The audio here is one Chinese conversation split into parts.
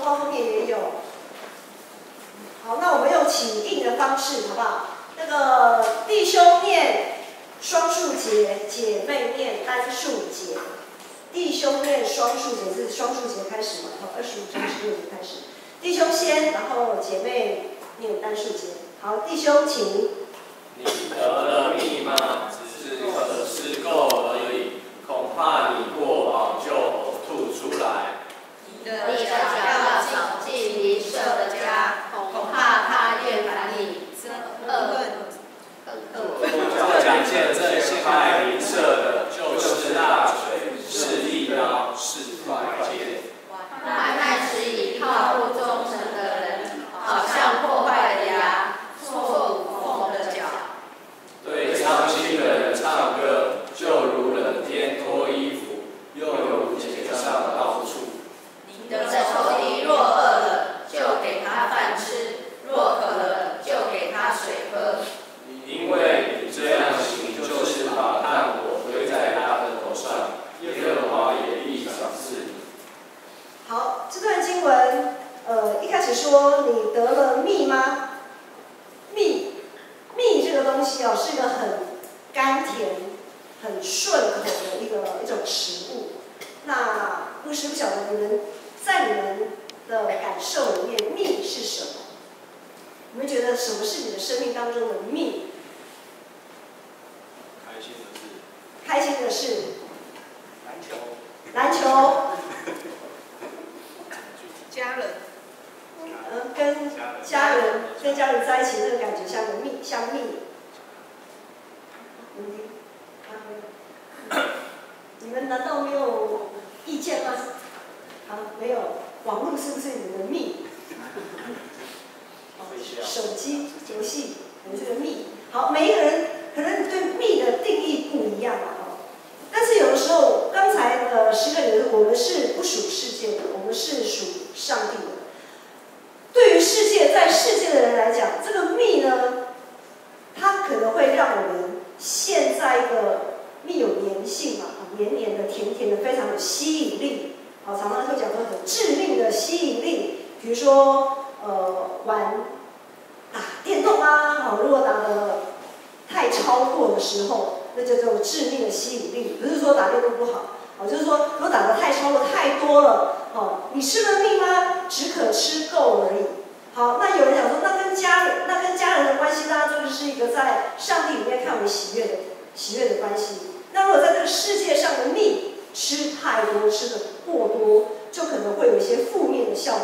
动画后面也有。好，那我们用起印的方式，好不好？那个弟兄念双数节，姐妹念单数节。弟兄念双数节是双数节开始嘛？好，25章16节开始。弟兄先，然后姐妹念单数节。好，弟兄请。你得了蜜吗？只可吃够而已，恐怕你过饱就呕吐出来。你的脚要扫进邻舍的家，恐怕他厌烦你，恶恨。讲见这些害邻舍的，就是大锤，是利刀，是快剑。那是以好不忠诚的人，好像破坏的牙，错无缝的脚。对伤心的人唱歌，就如冷天脱衣服，又如街上到处。你的仇敌若饿了，就给他饭吃；若渴了，就给他水喝。因为你这样行，就是把炭火堆在他的头上，耶和华也必赏赐你。好，这段经文，一开始说你得了蜜吗？蜜这个东西哦，是一个很甘甜、很顺口的一种食物。那牧师不晓得在你们的感受里面，蜜是什么？你们觉得什么是你的生命当中的蜜？开心的事。篮球。家人。跟家人在一起那个感觉像蜜。你们难道没有意见吗？好，没有。网络是不是你的蜜？手机游戏有这个蜜。好，每一个人可能对蜜的定义不一样啊。但是有的时候，刚才的诗歌里面，我们是不属世界的，我们是属上帝的。对于在世界的人来讲，这个蜜呢，它可能会让我们陷在一个蜜有粘性嘛，黏黏的、甜甜的，非常有吸引力。好，常常会讲说很致命的吸引力，比如说打电动啊，好，如果打得太超过的时候，那就叫做致命的吸引力。不是说打电动不好，好，就是说如果打得太超过太多了，好，你吃了蜜吗？只可吃够而已。好，那有人讲说，那跟家人的关系，当然这个是一个在上帝里面看为喜悦的关系。那如果在这个世界上的蜜吃太多，吃的过多，就可能会有一些负面的效果。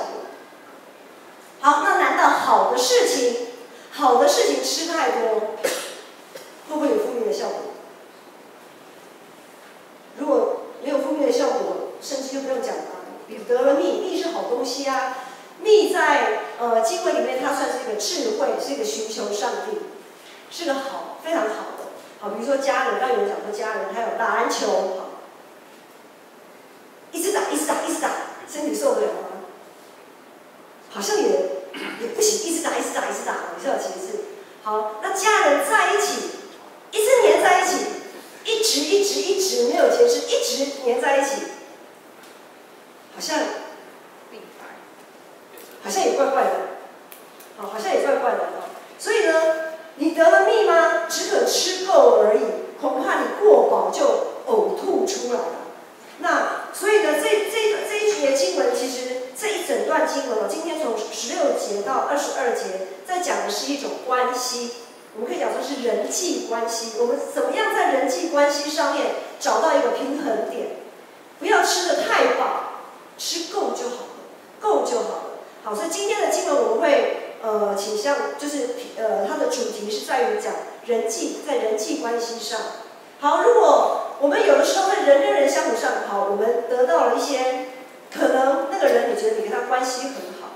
好，那难道好的事情吃太多，会不会有负面的效果？如果没有负面的效果，圣经就不用讲了。你得了蜜是好东西啊。蜜在经文里面，它算是一个智慧，是一个寻求上帝，是个非常好的。好，比如说家人，刚有人讲说家人，还有打篮球，好，一直打，身体受得了吗？好像也不行，一直打，也是要节制。好，那家人在一起，一直黏在一起，一直没有节制，一直黏在一起，好像也怪怪的，好像也怪怪的啊。所以呢，你得了蜜吗？只可吃够而已，恐怕你过饱就呕吐出来了。那所以呢，这一节经文，其实这一整段经文今天从16节到22节，在讲的是一种关系。我们可以讲说是人际关系，我们怎么样在人际关系上面找到一个平衡点，不要吃得太饱，吃够就好了。好，所以今天的经文我们会倾向就是它的主题是在于讲在人际关系上。好，如果我们有的时候在人跟人相处上，好，我们得到了一些可能那个人你觉得你跟他关系很好，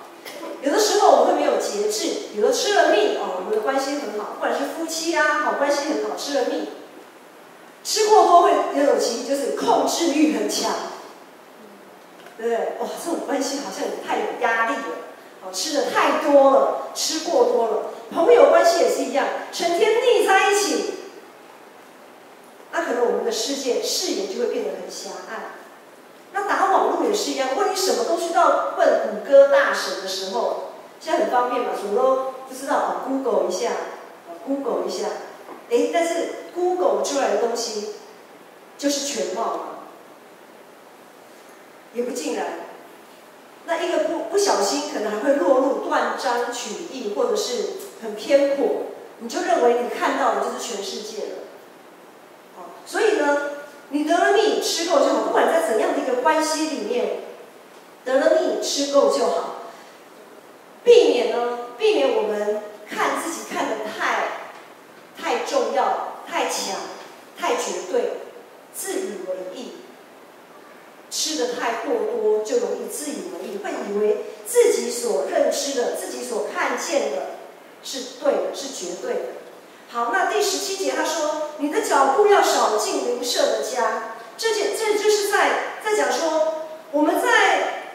有的时候我们会没有节制，有的吃了蜜我们的关系很好，不管是夫妻啊，好关系很好，吃了蜜，吃过多会有种情绪就是控制欲很强。对不对？哇，这种关系好像也太有压力了，吃的太多了，吃过多了。朋友关系也是一样，成天腻在一起，那可能我们的视野就会变得很狭隘。那打网络路也是一样，如果你什么都去到问谷歌大神的时候，现在很方便嘛，什么都不知道，Google 一下，Google 一下，但是 Google 出来的东西就是全貌嘛，也不尽然。那一个不小心，可能还会落入断章取义，或者是很偏颇，你就认为你看到的就是全世界了。好，所以呢，你得了蜜吃够就好，不管在怎样的一个关系里面，得了蜜吃够就好。避免我们看自己看得太重要、太强、太绝对，自以为意。吃得太过多，就容易自以为意，会以为自己所认知的、自己所看见的是对的，是绝对的。好，那第17节他说：“你的脚步要少进邻舍的家。”这就是在讲说，我们在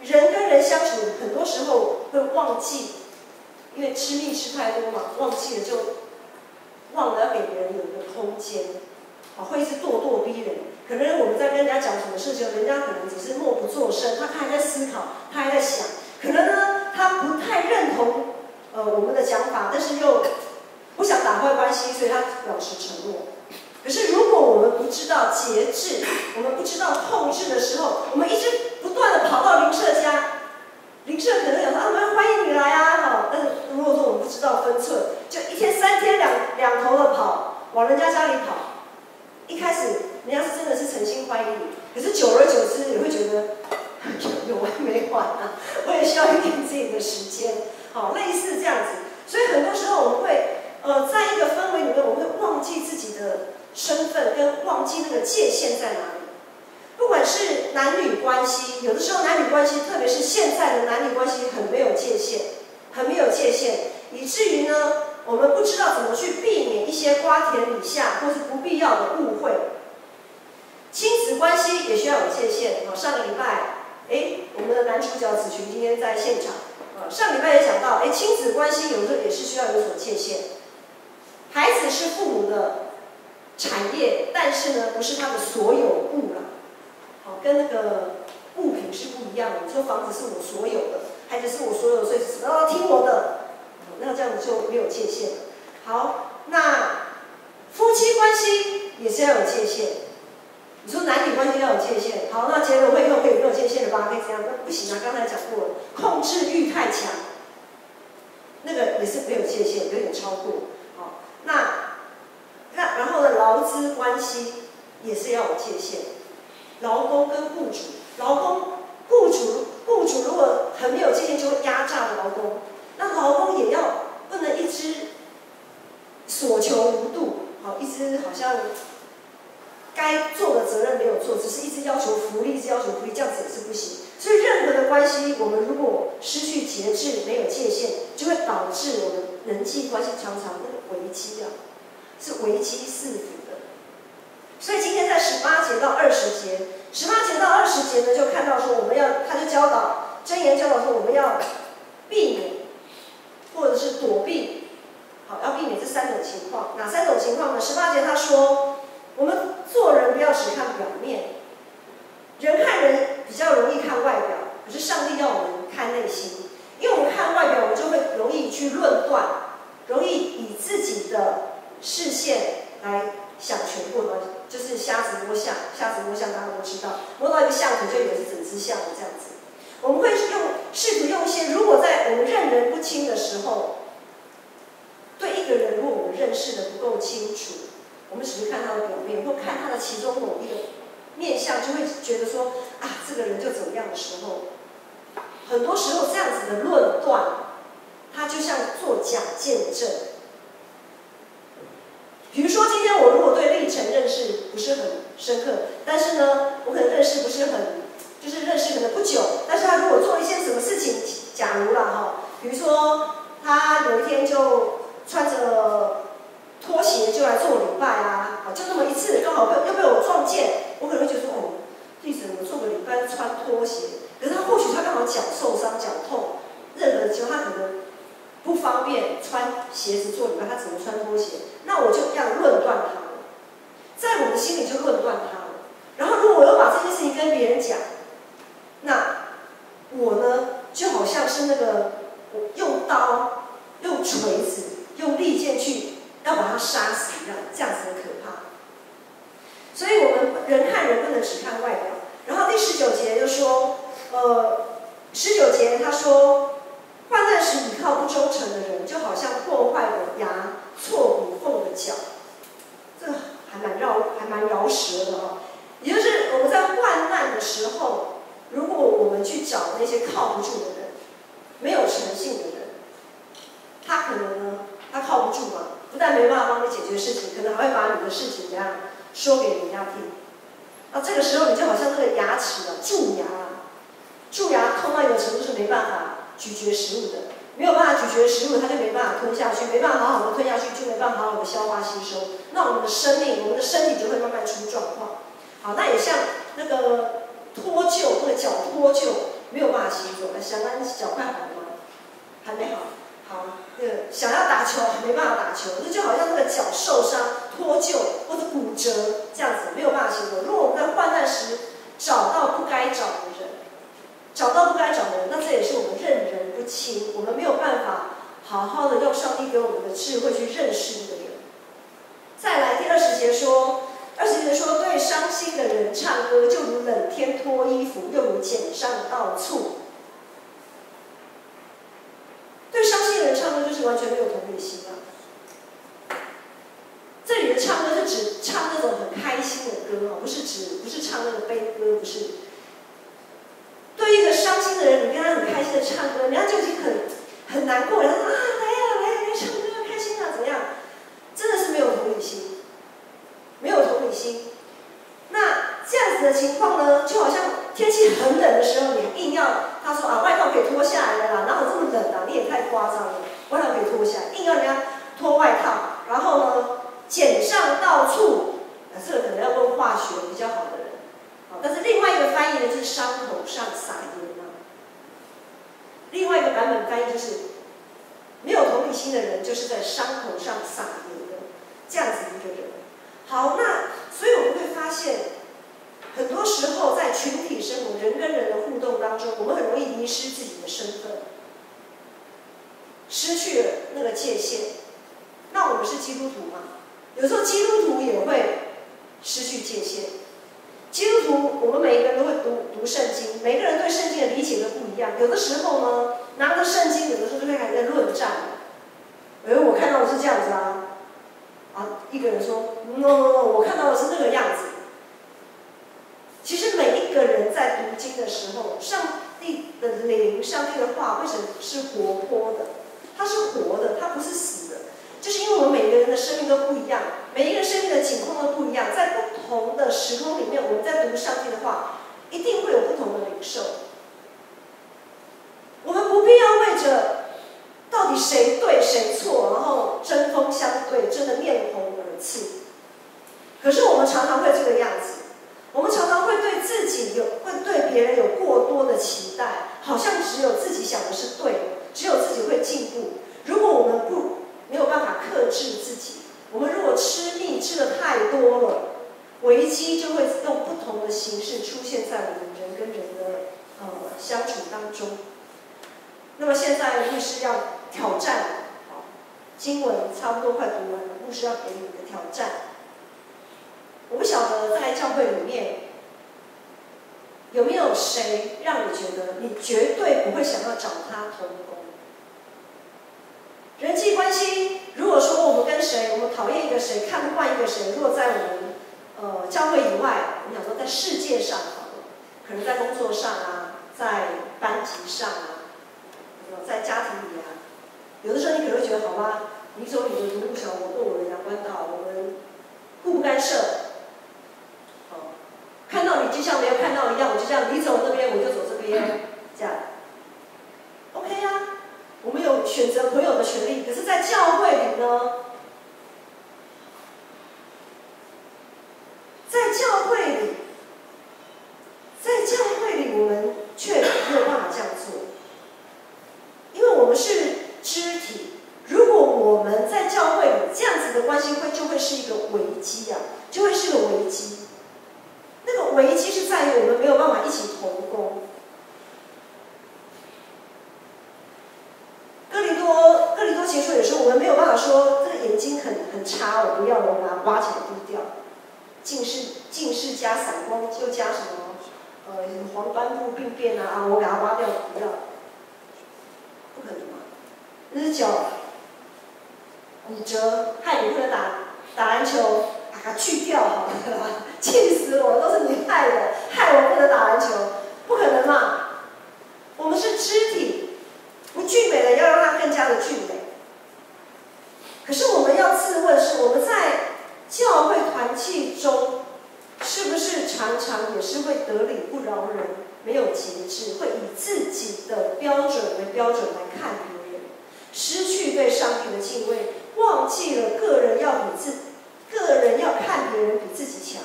人跟人相处，很多时候会忘记，因为吃蜜吃太多嘛，忘记了就忘了要给别人有一个空间，会一直咄咄逼人。可能我们在跟人家讲什么事情，人家可能只是默不作声，他还在思考，他还在想，可能呢他不太认同我们的讲法，但是又不想打坏关系，所以他表示承诺。可是如果我们不知道节制，我们不知道控制的时候，我们一直不断的跑到邻舍家，邻舍可能讲说我们欢迎你来啊，好，但是如果说我们不知道分寸，就一天3天两头的跑，往人家家里跑。一开始人家是真的是诚心欢迎你，可是久而久之也会觉得有完没完啊，我也需要一点自己的时间，好，类似这样子。所以很多时候我们会在一个氛围里面，我们会忘记自己的身份，跟忘记那个界限在哪里。不管是男女关系，有的时候男女关系，特别是现在的男女关系很没有界限，以至于呢，我们不知道怎么去避免一些瓜田李下或是不必要的误会。亲子关系也需要有界限。上个礼拜，我们的男主角子群今天在现场。上礼拜也讲到，亲子关系有时候也是需要有所界限。孩子是父母的产业，但是呢，不是他的所有物啦。好，跟那个物品是不一样的。你说房子是我所有的，孩子是我所有的，所以要听我的。那这样子就没有界限了。好，那夫妻关系也是要有界限。你说男女关系要有界限，好，那结了婚以后可以没有界限的吧？可以这样？那不行啊，刚才讲过了，控制欲太强，那个也是没有界限，有点超过。好，那然后呢，劳资关系也是要有界限。劳工跟雇主，雇主如果很没有界限，就会压榨劳工。那劳工也要不能一直所求无度，好，一直好像该做的责任没有做，只是一直要求福利，这样子也是不行。所以任何的关系，我们如果失去节制，没有界限，就会导致我们人际关系常常那个危机啊，是危机四伏的。所以今天在18节到20节，18节到20节呢，就看到说他就教导箴言教导说我们要避免或者是躲避，好，要避免这3种情况。哪3种情况呢？18节他说，我们做人不要只看表面，人看人比较容易看外表，可是上帝要我们看内心，因为我们看外表，我们就会容易去论断，容易以自己的视线来想全部的，就是瞎子摸象，大家都知道，摸到一个象图就以为是整只象的这样子。我们会试图用一些，如果在我们认人不清的时候，对一个人如果我们认识的不够清楚，我们只是看他的表面，或看他的其中某一个面相，就会觉得说这个人就怎么样的时候，很多时候这样子的论断，它就像做假见证。比如说今天我如果对历程认识不是很深刻，但是呢，我可能认识不是很。就是认识可能不久，但是他如果做一些什么事情，假如啦比如说他有一天就穿着拖鞋就来做礼拜啊，就那么一次，刚好又被我撞见，我可能会觉得说弟子怎么做个礼拜穿拖鞋？可是他或许他刚好脚受伤、脚痛，任何的情况他可能不方便穿鞋子做礼拜，他只能穿拖鞋，那我就这样论断他了，在我的心里就论断他了。然后如果我又把这件事情跟别人讲，人看人不能只看外表。然后第19节就说，19节他说，患难时倚靠不忠诚的人，就好像破坏的牙错骨缝的脚，这个还蛮饶舌的哦。也就是我们在患难的时候，如果我们去找那些靠不住的人，没有诚信的人，他可能呢，他靠不住嘛，不但没办法帮你解决事情，可能还会把你的事情怎样说给人家听。那这个时候你就好像那个牙齿啊，蛀牙痛到一个程度是没办法咀嚼食物的，没有办法咀嚼食物，它就没办法吞下去，没办法好好的吞下去，就没办法好好的消化吸收。那我们的生命，我们的身体就会慢慢出状况。好，那也像那个脱臼，那个脚脱臼没有办法行走，想让你脚快好了吗？还没好。好，那个想要打球还没办法打球，那就好像那个脚受伤、脱臼或者骨折这样子，没有办法行走。如果我们在患难时找到不该找的人，那这也是我们认人不清，我们没有办法好好的用上帝给我们的智慧去认识一个人。再来第20节说，对伤心的人唱歌，就如冷天脱衣服，又如剪上倒醋。对伤心的人唱歌就是完全没有同理心啊。这里的唱歌是指唱那种很开心的歌哦，不是唱那个悲歌，不是。对一个伤心的人，你跟他很开心的唱歌，人家就已经很难过，然后来唱歌，开心啊，怎么样？真的是没有同理心，那这样子的情况呢，就好像天气很冷的时候，你硬要他说外套可以脱下来了啦，哪有这么冷啊？你也太夸张了，外套可以脱下来，硬要人家脱外套，然后呢，剪上倒醋，这个可能要问化学比较好的人。但是另外一个翻译呢，就是伤口上撒盐啊。另外一个版本翻译就是没有同理心的人，就是在伤口上撒盐的这样子一个人。好，那所以我们会发现，很多时候在群体生活、人跟人的互动当中，我们很容易迷失自己的身份，失去了那个界限。那我们是基督徒吗？有时候基督徒也会失去界限。基督徒，我们每一个人都会读圣经，每个人对圣经的理解都不一样。有的时候呢，拿着圣经，有的时候就会开始在论战。我看到的是这样子啊，一个人说 no， 我看到的是那个样子。其实每一个人在读经的时候，上帝的灵、上帝的话，为什么是活泼的？它是活的，它不是死的。就是因为我们每个人的生命都不一样，每一个人生命的情况都不一样，在不同的时空里面，我们在读上帝的话，一定会有不同的领受。我们不必要为着到底谁对谁错，然后针锋相对，争得面红耳赤。可是我们常常会这个样子，我们常常会对自己会对别人有过多的期待，好像只有自己想的是对的，只有自己会进步。如果我们没有办法克制自己，我们如果吃蜜吃的太多了，危机就会用不同的形式出现在我们人跟人的相处当中。那么现在牧师要挑战，经文差不多快读完了，牧师要给你一个挑战。我不晓得在教会里面有没有谁让你觉得你绝对不会想要找他同工。人际关系，如果说我们跟谁，我们讨厌一个谁，看不惯一个谁，如果在我们教会以外，我们想说在世界上好了，可能在工作上啊，在班级上啊，在家庭里啊，有的时候你可能会觉得好吧，你走你的独木桥，我过我的阳关道，我们互不干涉。看到你就像没有看到一样，我就这样，你走那边我就走这边，这样 ，OK 啊。我们有选择朋友的权利，可是，在教会里呢，在教会里，我们却没有办法这样做，因为我们是肢体。如果我们在教会里这样子的关系就会是一个危机啊，就会是个危机。那个危机是在于我们没有办法一起同工。哥林多前书也说，我们没有办法说这个眼睛很差，我不要了，我把它挖起来丢掉。近视视加散光，又加什么什么黄斑部病变啊，我给它挖掉不要，不可能嘛？那是脚骨折，害你不能打篮球，把它去掉好了，气死我，都是你害的，害我不能打篮球，不可能嘛？我们是肢体，不俊美的要让它更加的俊美。可是我们要自问是，我们在教会团契中，是不是常常也是会得理不饶人，没有节制，会以自己的标准为标准来看别人，失去对上帝的敬畏，忘记了个人要看别人比自己强，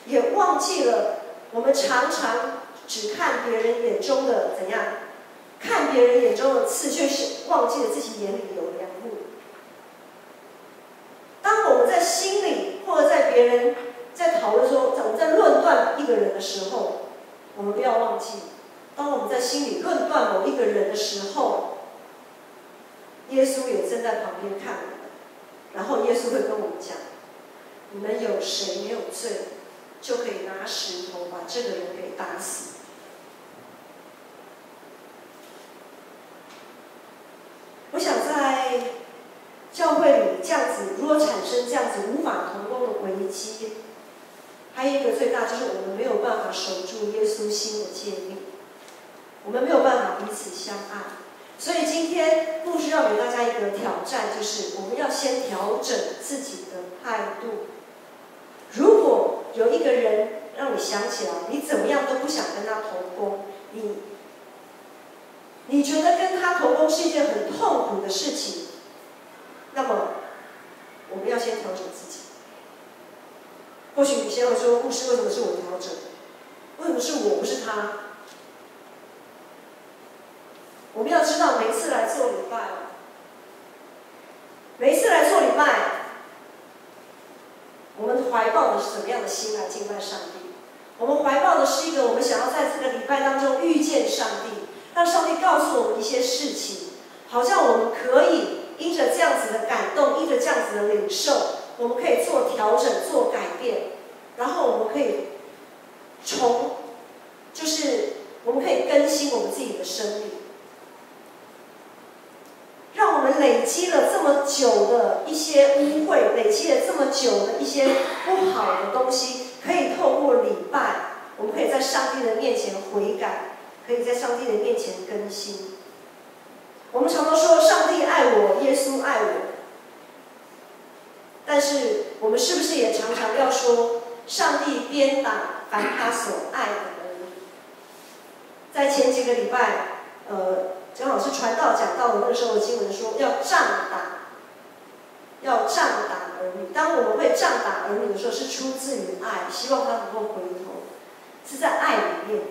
也忘记了我们常常只看别人眼中的怎样，看别人眼中的刺，却是忘记了自己眼里有梁木。当我们在心里，或者在别人在讨论说，我们在论断一个人的时候，我们不要忘记，当我们在心里论断某一个人的时候，耶稣也正在旁边看我们，然后耶稣会跟我们讲：你们有谁没有罪，就可以拿石头把这个人给打死。我想在教会里这样子，如果产生这样子无法同工的危机，还有一个最大就是我们没有办法守住耶稣心的诫命，我们没有办法彼此相爱。所以今天牧师要给大家一个挑战，就是我们要先调整自己的态度。如果有一个人让你想起来，你怎么样都不想跟他同工，你觉得跟他同工是一件很痛苦的事情，那么我们要先调整自己。或许有些人会说，牧师为什么是我调整？为什么是我不是他？我们要知道，每一次来做礼拜，我们怀抱的是什么样的心来敬拜上帝？我们怀抱的是一个我们想要在这个礼拜当中遇见上帝，让上帝告诉我们一些事情，好像我们可以因着这样子的感动，因着这样子的领受，我们可以做调整、做改变，然后我们可以我们可以更新我们自己的生命。让我们累积了这么久的一些污秽，累积了这么久的一些不好的东西，可以透过礼拜，我们可以在上帝的面前悔改，可以在上帝的面前更新。我们常常说上帝爱我，耶稣爱我，但是我们是不是也常常要说，上帝鞭打凡他所爱的人？在前几个礼拜，正好是传道讲到的那个时候的经文说，要杖打儿女。当我们会杖打儿女的时候，是出自于爱，希望他能够回头，是在爱里面。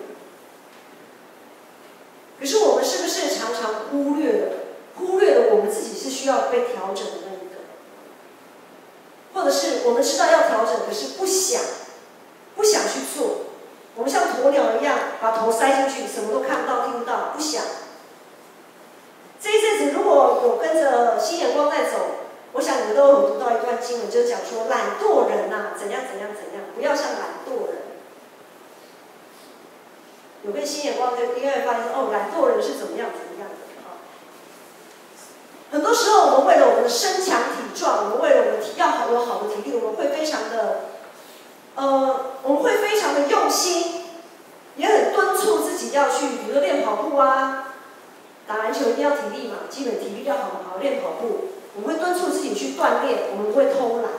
可是我们是不是常常忽略了我们自己是需要被调整的那一个？或者是我们知道要调整，可是不想去做。我们像鸵鸟一样，把头塞进去，什么都看不到、听不到，不想。这一阵子如果有跟着新眼光在走，我想你们都有读到一段经文，就是讲说懒惰人呐，怎样，不要像懒惰人。有跟新眼光就应该会发现说，懒惰人是怎么样的啊？很多时候我们为了我们的身强体壮，我们为了我们要有好的体力，我们会非常的用心，也很敦促自己要去，比如说练跑步啊。打篮球一定要体力嘛，基本体力要好练跑步。我们会敦促自己去锻炼，我们不会偷懒。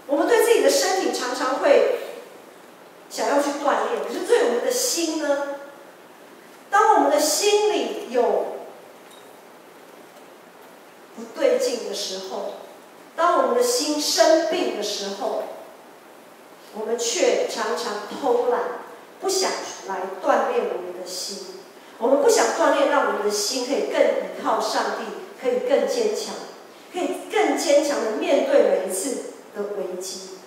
我们对自己的身体常常会想要去锻炼，可是对我们的心呢？当我们的心里有不对劲的时候，当我们的心生病的时候，我们却常常偷懒，不想来锻炼我们的心。我们不想锻炼，让我们的心可以更依靠上帝，可以更坚强，可以更坚强的面对每一次的危机。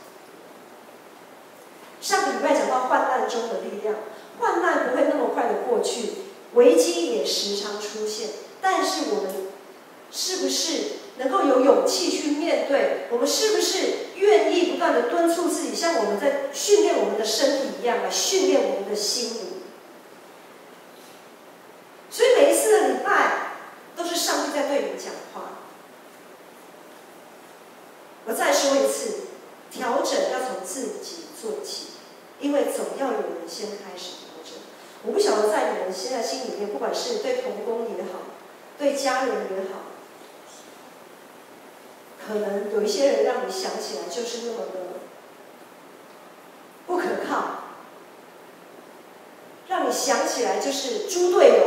上个礼拜讲到患难中的力量，患难不会那么快的过去，危机也时常出现，但是我们是不是能够有勇气去面对？我们是不是愿意不断的敦促自己，像我们在训练我们的身体一样来训练我们的心灵。所以每一次的礼拜都是上帝在对你讲话。我再说一次，调整要从自己做起，因为总要有人先开始调整。我不晓得在你们现在心里面，不管是对同工也好，对家人也好，可能有一些人让你想起来就是那么的不可靠，让你想起来就是猪队友，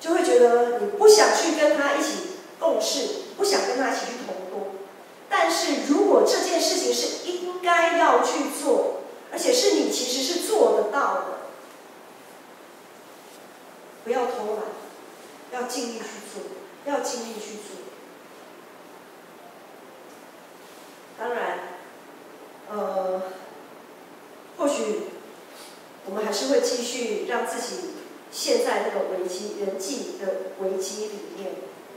就会觉得你不想去跟他一起共事，不想跟他一起去同工。但是如果这件事情是应该要去做，而且是你其实是做得到的，不要偷懒，要尽力去做，要尽力去做。当然，或许我们还是会继续让自己陷在那个人际的危机里面，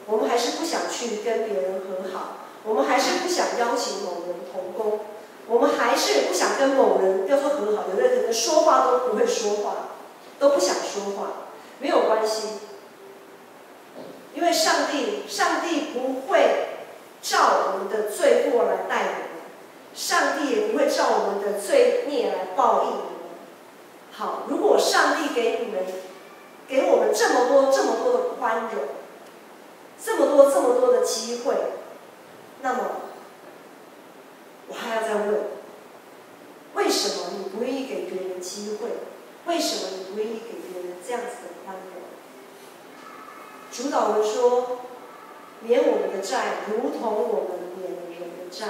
我们还是不想去跟别人和好，我们还是不想邀请某人同工，我们还是不想跟某人要说和好，有的人可能说话都不会说话，都不想说话，没有关系，因为上帝不会照我们的罪过来待我们，上帝也不会照我们的罪孽来报应我们。好，如果上帝给我们这么多的宽容，这么多的机会，那么我还要再问，为什么你不愿意给别人机会？为什么你不愿意给别人这样子的宽容？主导文说，免我们的债，如同我们免人的债。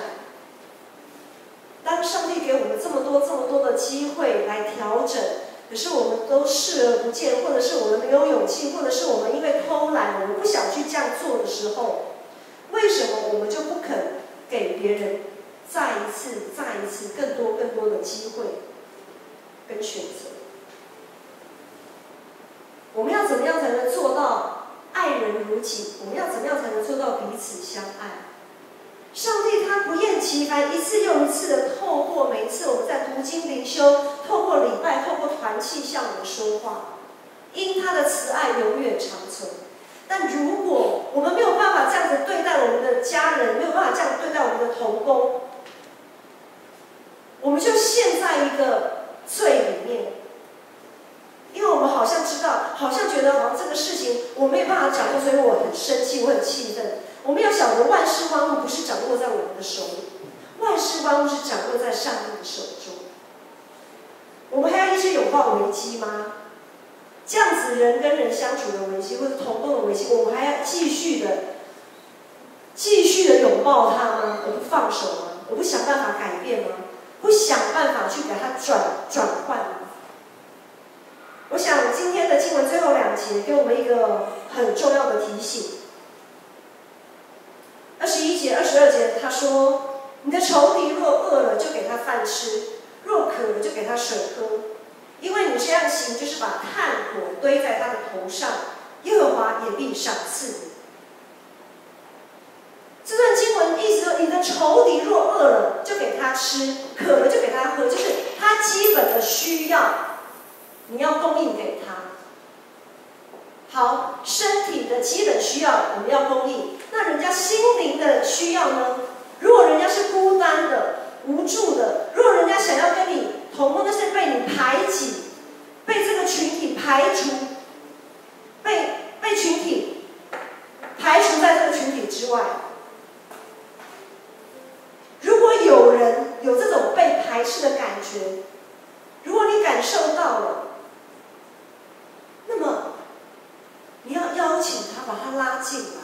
当上帝给我们这么多的机会来调整，可是我们都视而不见，或者是我们没有勇气，或者是我们因为偷懒，我们不想去这样做的时候，为什么我们就不肯给别人再一次更多的机会跟选择？我们要怎么样才能做到爱人如己？我们要怎么样才能做到彼此相爱？上帝他不厌其烦，一次又一次的透过每一次我们在读经灵修，透过礼拜，透过团契向我们说话，因他的慈爱永远长存。但如果我们没有办法这样子对待我们的家人，没有办法这样对待我们的同工，我们就陷在一个罪里面。因为我们好像知道，好像觉得好像这个事情我没有办法掌握，所以我很生气，我很气愤。我们要晓得，万事万物不是掌握在我们的手里，万事万物是掌握在上帝的手中。我们还要一直拥抱危机吗？这样子人跟人相处的危机，或者同工的危机，我们还要继续的拥抱它吗？我不放手吗？我不想办法改变吗？不想办法去给它转换吗？我想今天的经文最后2节给我们一个很重要的提醒。21节、22节，他说：“你的仇敌若饿了，就给他饭吃；若渴了，就给他水喝。因为你这样行，就是把炭火堆在他的头上，耶和华也必赏赐你。”这段经文意思说，你的仇敌若饿了，就给他吃；渴了，就给他喝，就是他基本的需要，你要供应给他。好，身体的基本需要我们要供应，那人家心灵的需要呢？如果人家是孤单的、无助的，如果人家想要跟你同工，但是被你排挤，被这个群体排除，被群体排除在这个群体之外。如果有人有这种被排斥的感觉，如果你感受到了，那么你要邀请他，把他拉进来，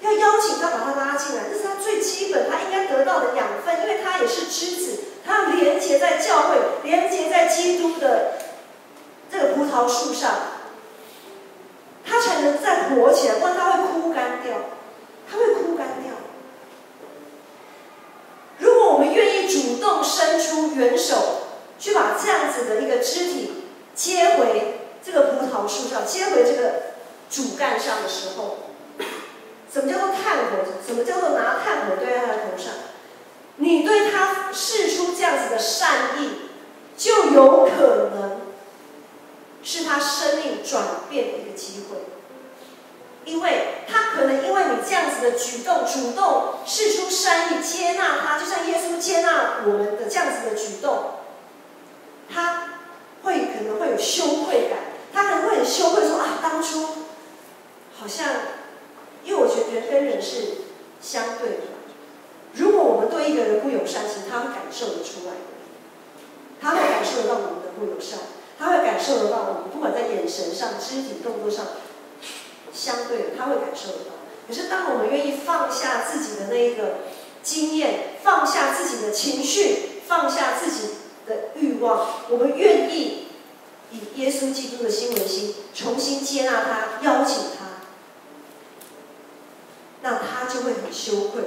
要邀请他，把他拉进来，这是他最基本他应该得到的养分，因为他也是枝子，他要连结在教会，连结在基督的这个葡萄树上，他才能再活起来，不然他会枯干掉，他会枯干掉。如果我们愿意主动伸出援手，去把这样子的一个肢体接回这个葡萄树上，接回这个主干上的时候，什么叫做炭火？什么叫做拿炭火对在他的头上？你对他释出这样子的善意，就有可能是他生命转变的一个机会。因为他可能因为你这样子的举动，主动释出善意，接纳他，就像耶稣接纳我们的这样子的举动，他可能会有羞愧感，他可能会很羞愧说啊，当初好像，因为我觉得人跟人是相对的，如果我们对一个人不友善，其实他会感受得出来的，他会感受得到我们的不友善，他会感受得到我们不管在眼神上、肢体动作上。相对的，他会感受得到。可是，当我们愿意放下自己的那一个经验，放下自己的情绪，放下自己的欲望，我们愿意以耶稣基督的新为心，重新接纳他，邀请他，那他就会很羞愧，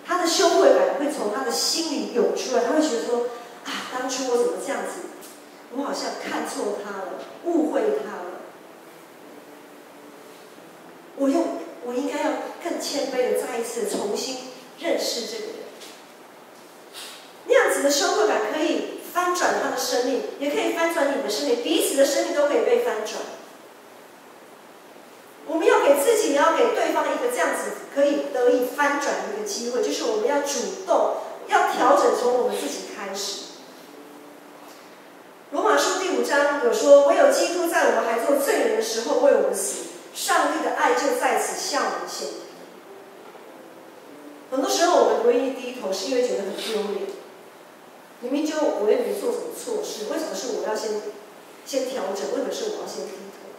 他的羞愧感会从他的心里涌出来，他会觉得说：啊，当初我怎么这样子？我好像看错他了，误会他了。我应该要更谦卑的再一次重新认识这个人。那样子的羞愧感可以翻转他的生命，也可以翻转你的生命，彼此的生命都可以被翻转。我们要给自己，也要给对方一个这样子可以得以翻转的一个机会，就是我们要主动，要调整从我们自己开始。罗马书第5章有说：唯有基督在我们还做罪人的时候为我们死。上帝的爱就在此向我们显明。很多时候我们不愿意低头，是因为觉得很丢脸。明明就我也没做什么错事，为什么是我要先调整？为什么是我要先低头？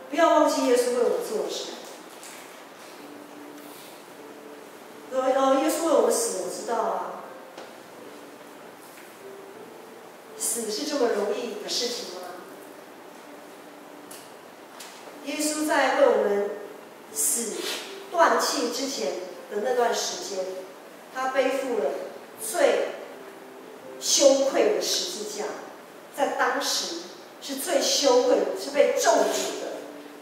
不要忘记耶稣为我们做的事。耶稣为我们死，我知道啊。死是这么容易的事情吗？耶稣在为我们死断气之前的那段时间，他背负了最羞愧的十字架，在当时是最羞愧，是被咒诅的。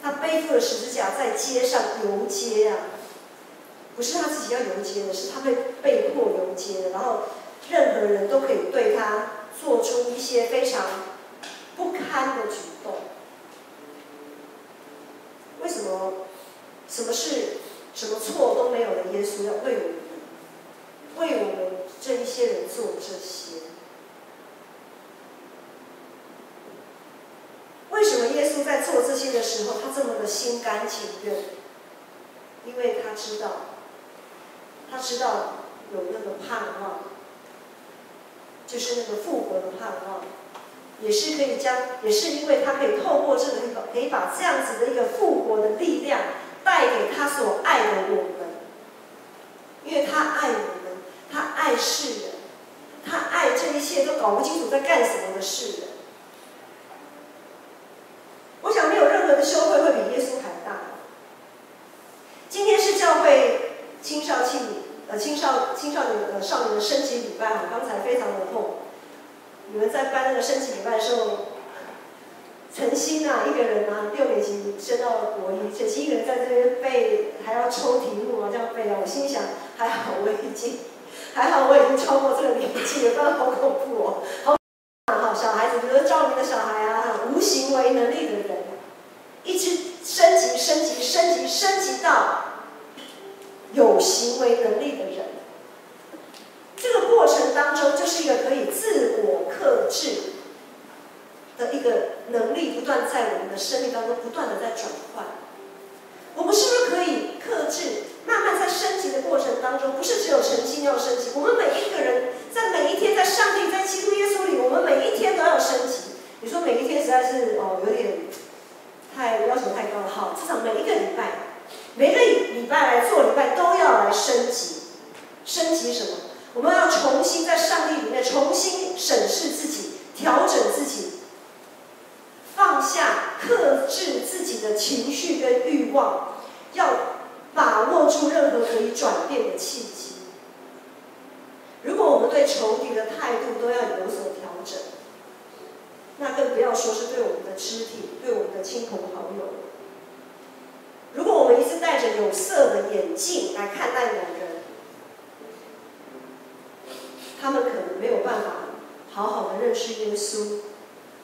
他背负了十字架在街上游街啊，不是他自己要游街的，是他被迫游街的。然后任何人都可以对他做出一些非常不堪的举动。为什么什么错都没有的耶稣要为我们这一些人做这些？为什么耶稣在做这些的时候，他这么的心甘情愿？因为他知道有那个盼望，就是那个复活的盼望。也是因为他可以透过这个，可以把这样子的一个复活的力量带给他所爱的我们，因为他爱我们，他爱世人，他爱这一切都搞不清楚在干什么的世人。我想没有任何的羞愧会比耶稣还大。今天是教会青少年少年的升级礼拜，刚才非常的痛。你们在办那个升旗礼拜的时候，陈鑫啊，一个人啊，6年级升到了国1，陈鑫一个人在这边背，还要抽题目啊，这样背啊。我心里想，还好我已经超过这个年纪了，不然好恐怖哦。好，小孩子，比如说赵明的小孩啊，无行为能力的人，一直升级到有行为能力的人。这个过程当中，就是一个可以自我克制的一个能力，不断在我们的生命当中不断的在转换。我们是不是可以克制？慢慢在升级的过程当中，不是只有诚心要升级，我们每一个人在每一天，在上帝在基督耶稣里，我们每一天都要升级。你说每一天实在是有点要求太高了。好，至少每一个礼拜来做礼拜都要来升级。升级什么？我们要重新在上帝里面重新审视自己，调整自己，放下克制自己的情绪跟欲望，要把握住任何可以转变的契机。如果我们对仇敌的态度都要有所调整，那更不要说是对我们的肢体，对我们的亲朋好友。如果我们一直有色的眼镜来看待某人，他们可能没有办法好好的认识耶稣，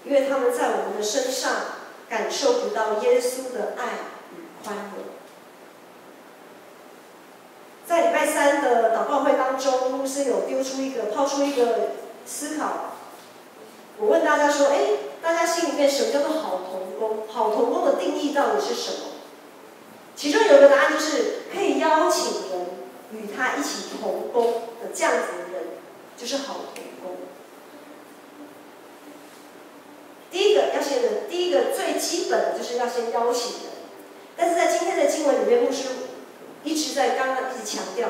因为他们在我们的身上感受不到耶稣的爱与宽容。在礼拜3的祷告会当中，牧师有抛出一个思考，我问大家说：大家心里面什么叫做好同工？好同工的定义到底是什么？其中有一个答案就是可以邀请人与他一起同工的这样子的人，就是好同工。第一个最基本的就是要先邀请人，但是在今天的经文里面，牧师刚刚一直强调，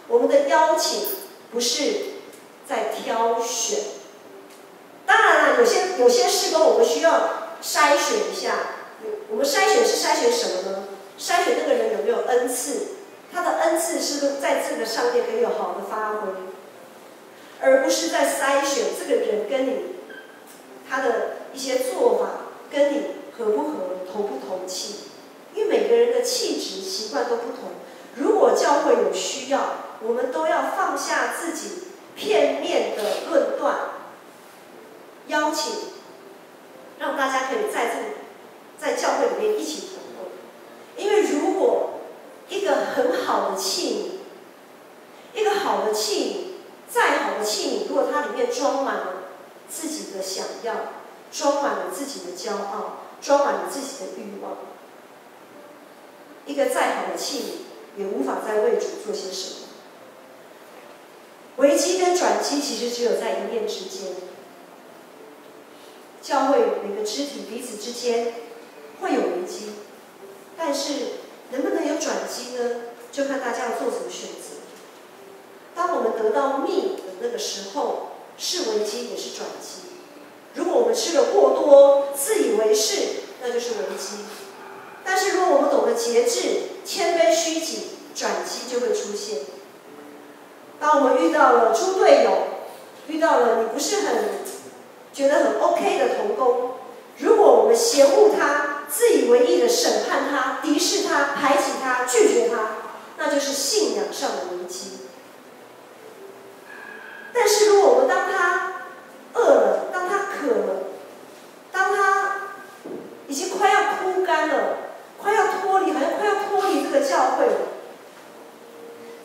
我们的邀请不是在挑选。当然了，有些事工我们需要筛选一下。我们筛选什么呢？筛选那个人有没有恩赐，他的恩赐是不是在这个上面可以有好的发挥，而不是在筛选这个人跟你他的一些做法跟你合不合、投不投气。因为每个人的气质、习惯都不同。如果教会有需要，我们都要放下自己片面的论断，邀请，让大家可以在教会里面一起同工。因为如果一个很好的器皿，再好的器皿，如果它里面装满了自己的想要，装满了自己的骄傲，装满了自己的欲望，一个再好的器皿也无法再为主做些什么。危机跟转机其实只有在一念之间。教会每个肢体彼此之间会有危机，但是能不能有转机呢？就看大家要做什么选择。当我们得到蜜的那个时候，是危机也是转机。如果我们吃了过多，自以为是，那就是危机。但是如果我们懂得节制、谦卑虚己，转机就会出现。当我们遇到了猪队友，遇到了你不是觉得很 OK 的同工，如果我们嫌恶他、自以为意的审判他、敌视他、排挤他、拒绝他，那就是信仰上的危机。但是如果我们当他饿了，当他渴了，当他已经快要枯干了，好像快要脱离这个教会了，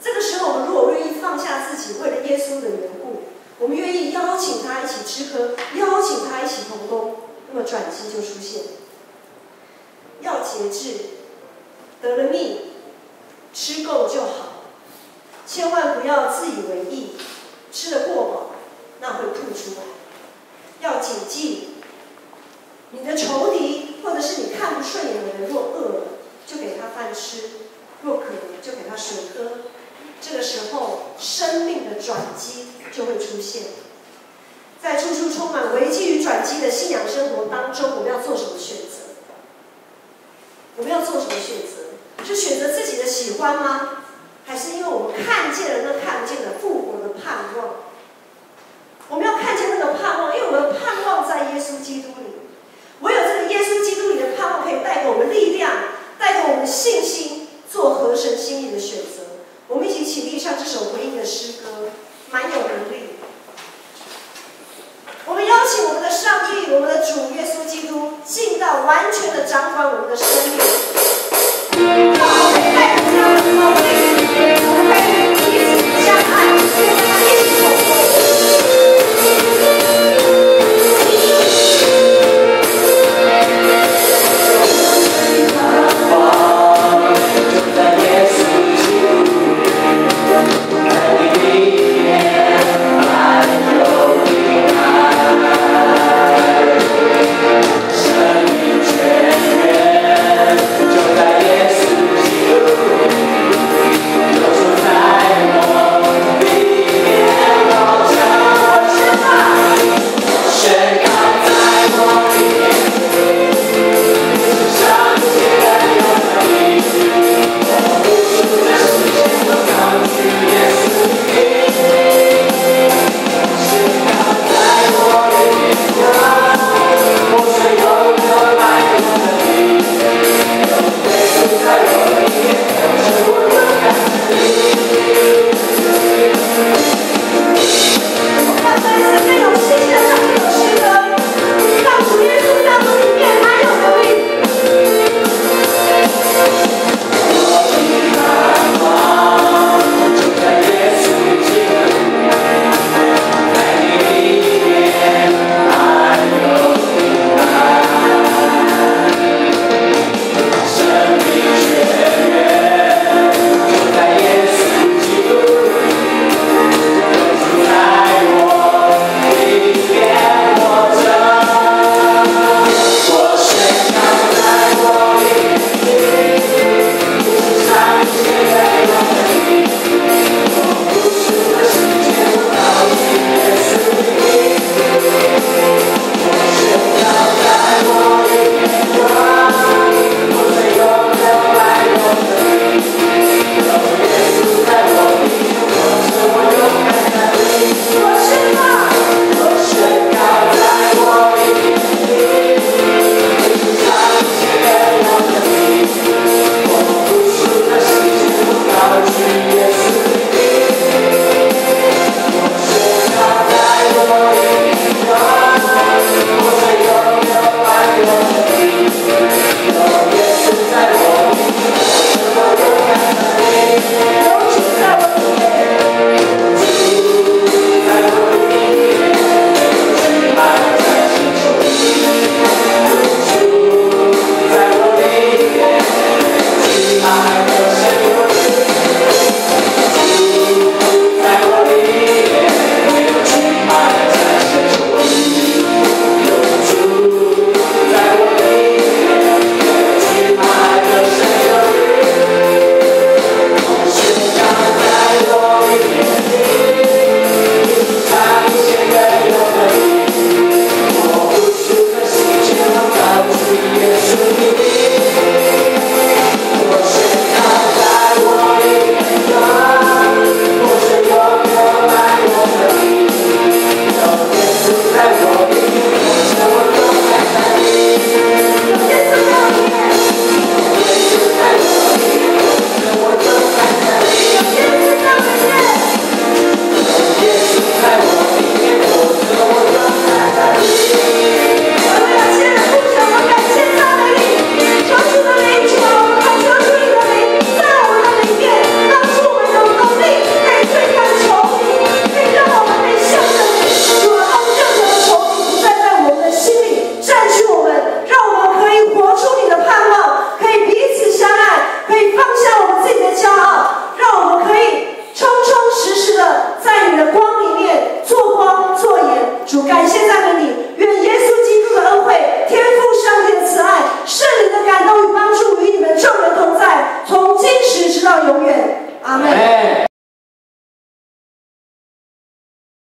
这个时候我们如果愿意放下自己，为了耶稣的缘故，我们愿意邀请他一起吃喝，邀请他一起同工，那么转机就出现。要节制，得了蜜，吃够就好，千万不要自以为意，吃得过饱，那会吐出来。要谨记，你的仇敌或者是你看不顺眼的人，若饿了，就给他饭吃；若渴了，就给他水喝。这个时候，生命的转机就会出现。在处处充满危机与转机的信仰生活当中，我们要做什么选择？我们要做什么选择？是选择自己的喜欢吗？还是因为我们看见了那看不见的复活的盼望？我们要看见那个盼望，因为我们的盼望在耶稣基督里。唯有这个耶稣基督里的盼望，可以带给我们力量，带给我们信心，做合神心意的选择。我们一起起立唱这首回应的诗歌，满有能力。